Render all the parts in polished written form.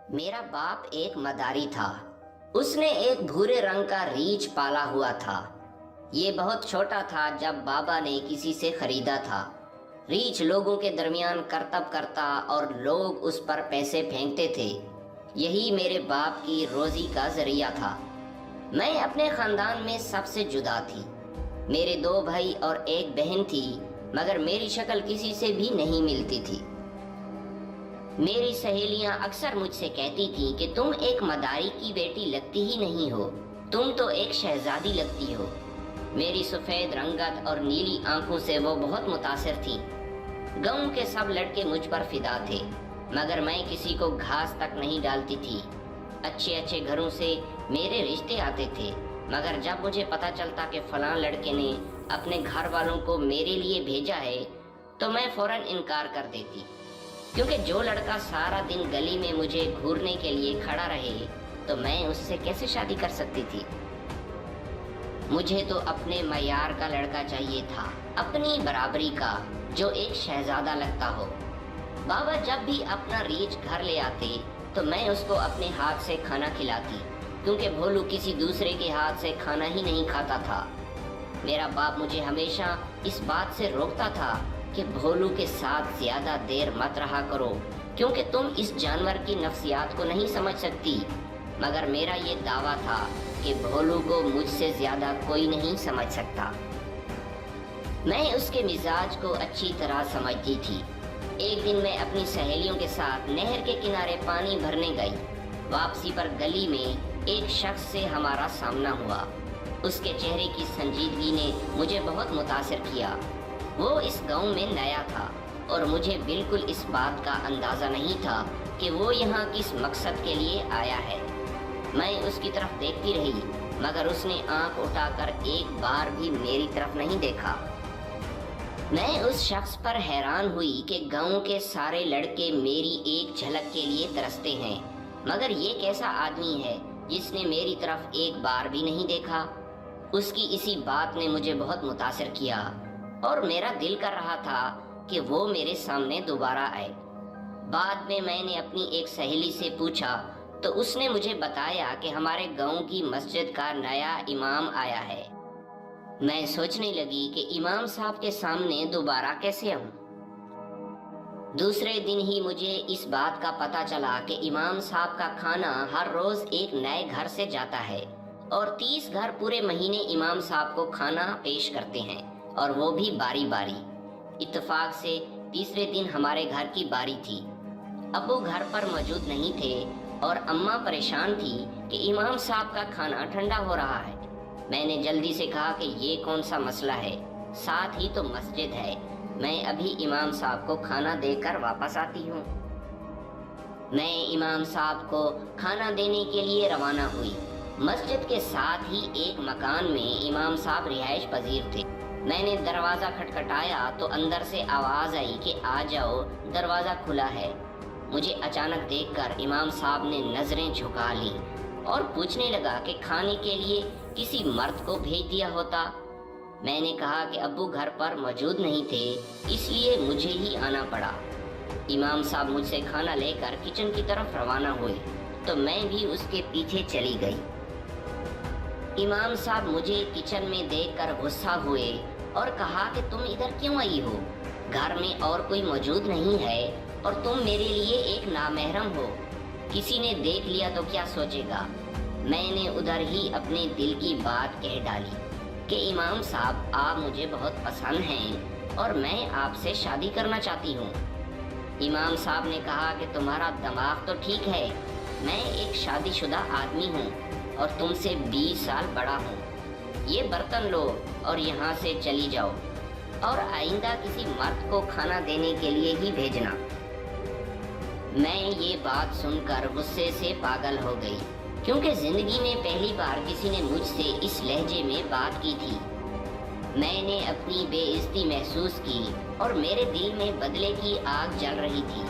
میرا باپ ایک مداری تھا۔ اس نے ایک بھورے رنگ کا ریچھ پالا ہوا تھا۔ یہ بہت چھوٹا تھا جب بابا نے کسی سے خریدا تھا۔ ریچھ لوگوں کے درمیان کرتب کرتا اور لوگ اس پر پیسے پھینکتے تھے۔ یہی میرے باپ کی روزی کا ذریعہ تھا۔ میں اپنے خاندان میں سب سے جدا تھی۔ میرے 2 بھائی اور ایک بہن تھی، مگر میری شکل کسی سے بھی نہیں ملتی تھی۔ میری سہیلیاں اکثر مجھ سے کہتی تھیں کہ تم ایک مداری کی بیٹی لگتی ہی نہیں ہو، تم تو ایک شہزادی لگتی ہو۔ میری سفید رنگت اور نیلی آنکھوں سے وہ بہت متاثر تھیں۔ گاؤں کے سب لڑکے مجھ پر فدا تھے، مگر میں کسی کو گھاس تک نہیں ڈالتی تھی۔ اچھے اچھے گھروں سے میرے رشتے آتے تھے، مگر جب مجھے پتہ چلتا کہ فلاں لڑکے نے اپنے گھر والوں کو میرے لیے بھیجا ہے تو میں فوراً انکار کر دیتی، کیونکہ جو لڑکا سارا دن گلی میں مجھے گھورنے کے لیے کھڑا رہے تو میں اس سے کیسے شادی کر سکتی تھی؟ مجھے تو اپنے معیار کا لڑکا چاہیے تھا، اپنی برابری کا، جو ایک شہزادہ لگتا ہو۔ بابا جب بھی اپنا ریچھ گھر لے آتے تو میں اس کو اپنے ہاتھ سے کھانا کھلاتی، کیونکہ بھولو کسی دوسرے کے ہاتھ سے کھانا ہی نہیں کھاتا تھا۔ میرا باپ مجھے ہمیشہ اس بات سے روکتا تھا کہ بھولو کے ساتھ زیادہ دیر مت رہا کرو، کیونکہ تم اس جانور کی نفسیات کو نہیں سمجھ سکتی، مگر میرا یہ دعویٰ تھا کہ بھولو کو مجھ سے زیادہ کوئی نہیں سمجھ سکتا۔ میں اس کے مزاج کو اچھی طرح سمجھتی تھی۔ ایک دن میں اپنی سہیلیوں کے ساتھ نہر کے کنارے پانی بھرنے گئی۔ واپسی پر گلی میں ایک شخص سے ہمارا سامنا ہوا۔ اس کے چہرے کی سنجیدگی نے مجھے بہت متاثر کیا۔ وہ اس گاؤں میں نیا تھا اور مجھے بالکل اس بات کا اندازہ نہیں تھا کہ وہ یہاں کس مقصد کے لیے آیا ہے۔ میں اس کی طرف دیکھتی رہی، مگر اس نے آنکھ اٹھا کر ایک بار بھی میری طرف نہیں دیکھا۔ میں اس شخص پر حیران ہوئی کہ گاؤں کے سارے لڑکے میری ایک جھلک کے لیے ترستے ہیں، مگر یہ کیسا آدمی ہے جس نے میری طرف ایک بار بھی نہیں دیکھا؟ اس کی اسی بات نے مجھے بہت متاثر کیا اور میرا دل کر رہا تھا کہ وہ میرے سامنے دوبارہ آئے۔ بعد میں نے اپنی ایک سہیلی سے پوچھا تو اس نے مجھے بتایا کہ ہمارے گاؤں کی مسجد کا نیا امام آیا ہے۔ میں سوچنے لگی کہ امام صاحب کے سامنے دوبارہ کیسے آؤں؟ دوسرے دن ہی مجھے اس بات کا پتہ چلا کہ امام صاحب کا کھانا ہر روز ایک نئے گھر سے جاتا ہے اور 30 گھر پورے مہینے امام صاحب کو کھانا پیش کرتے ہیں، اور وہ بھی باری باری۔ اتفاق سے تیسرے دن ہمارے گھر کی باری تھی۔ ابو گھر پر موجود نہیں تھے اور اماں پریشان تھی کہ امام صاحب کا کھانا ٹھنڈا ہو رہا ہے۔ میں نے جلدی سے کہا کہ یہ کون سا مسئلہ ہے، ساتھ ہی تو مسجد ہے، میں ابھی امام صاحب کو کھانا دے کر واپس آتی ہوں۔ میں امام صاحب کو کھانا دینے کے لیے روانہ ہوئی۔ مسجد کے ساتھ ہی ایک مکان میں امام صاحب رہائش پذیر تھے۔ میں نے دروازہ کھٹکھٹایا تو اندر سے آواز آئی کہ آ جاؤ، دروازہ کھلا ہے۔ مجھے اچانک دیکھ کر امام صاحب نے نظریں جھکا لیں اور پوچھنے لگا کہ کھانے کے لیے کسی مرد کو بھیج دیا ہوتا۔ میں نے کہا کہ ابو گھر پر موجود نہیں تھے، اس لیے مجھے ہی آنا پڑا۔ امام صاحب مجھ سے کھانا لے کر کچن کی طرف روانہ ہوئے تو میں بھی اس کے پیچھے چلی گئی۔ امام صاحب مجھے کچن میں دیکھ کر غصہ ہوئے اور کہا کہ تم ادھر کیوں آئی ہو؟ گھر میں اور کوئی موجود نہیں ہے اور تم میرے لیے ایک نامحرم ہو، کسی نے دیکھ لیا تو کیا سوچے گا؟ میں نے ادھر ہی اپنے دل کی بات کہہ ڈالی کہ امام صاحب آپ مجھے بہت پسند ہیں اور میں آپ سے شادی کرنا چاہتی ہوں۔ امام صاحب نے کہا کہ تمہارا دماغ تو ٹھیک ہے، میں ایک شادی شدہ آدمی ہوں اور تم سے 20 سال بڑا ہوں۔ یہ برتن لو اور یہاں سے چلی جاؤ، اور آئندہ کسی مرد کو کھانا دینے کے لیے ہی بھیجنا۔ میں یہ بات سن کر غصے سے پاگل ہو گئی، کیونکہ زندگی میں پہلی بار کسی نے مجھ سے اس لہجے میں بات کی تھی۔ میں نے اپنی بے عزتی محسوس کی اور میرے دل میں بدلے کی آگ جل رہی تھی۔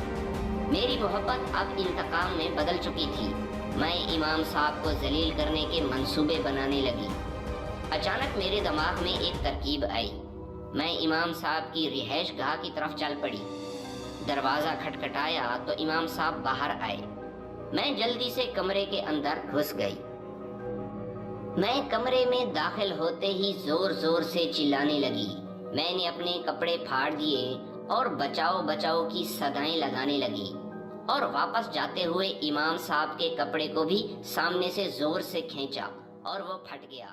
میری محبت اب انتقام میں بدل چکی تھی۔ میں امام صاحب کو ذلیل کرنے کے منصوبے بنانے لگی۔ اچانک میرے دماغ میں ایک ترکیب آئی۔ میں امام صاحب کی رہائش گاہ کی طرف چل پڑی۔ دروازہ کھٹکھٹایا تو امام صاحب باہر آئے۔ میں جلدی سے کمرے کے اندر گھس گئی۔ میں کمرے میں داخل ہوتے ہی زور زور سے چلانے لگی۔ میں نے اپنے کپڑے پھاڑ دیے اور بچاؤ بچاؤ کی صدائیں لگانے لگی، اور واپس جاتے ہوئے امام صاحب کے کپڑے کو بھی سامنے سے زور سے کھینچا اور وہ پھٹ گیا۔